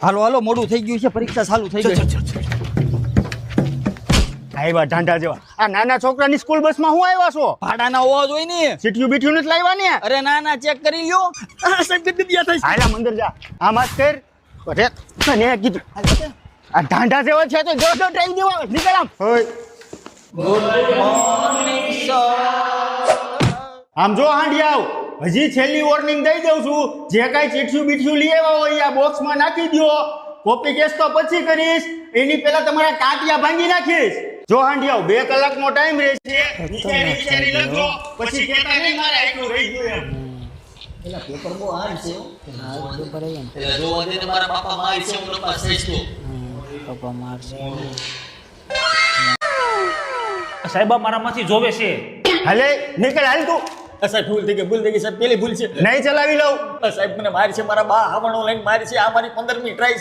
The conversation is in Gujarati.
હાલો હાલો મોડું થઈ ગયું છે, પરીક્ષા ચાલુ થઈ ગઈ. આવ્યા ઢાંઢા જેવા. આ નાના છોકરાની સ્કૂલ બસમાં હું આવ્યા છો? ભાડાના અવાજ હોય ને. સીટીયું બીટીયું નથી લાવ્યા ને? અરે ના ના, ચેક કરી લ્યો. સાહેબ કેટલી દિયા થઈ. હાલા મંદિર જા. આમ જ કર. અરે તને કીધું. આ ઢાંઢા જેવા છે તો જો ડ્રાઈવ દેવા નીકળ આમ. હોય આમ જો હાંડી આવ. હજી છેલ્લી વોર્નિંગ દઈ દઉં છું, જે કાંઈ ચીઠિયું બીઠિયું લઈ આવ્યા હોય આ બોક્સમાં નાખી દો. કોપી કેસ તો પછી કરીશ, એની પહેલા તમારા કાંટિયા ભાંગી નાખીશ. જો હાંડી આવ, 2 કલાકનો ટાઈમ રહેશે. વિચારી લખજો, પછી કહેતા નહીં મારે આટલું રહી ગયું એમ. પેલા પેપર બહુ હાર્ડ છે. પેલા જોવા દે તમારા પાપા માર છે, હું પપ્પા સહીશ તો. પપ્પા મારશે. સાહેબ મારામાંથી જોવે છે. હાલે નીકળ હાલ તું. સાહેબ ભૂલ થઈ ગઈ સાહેબ, પેલી ભૂલ છે. નહીં ચલાવી લઉં. સાહેબ મને માર છે, મારા બા હાવણો લઈને માર છે. આ મારી 15મી ટ્રાય છે.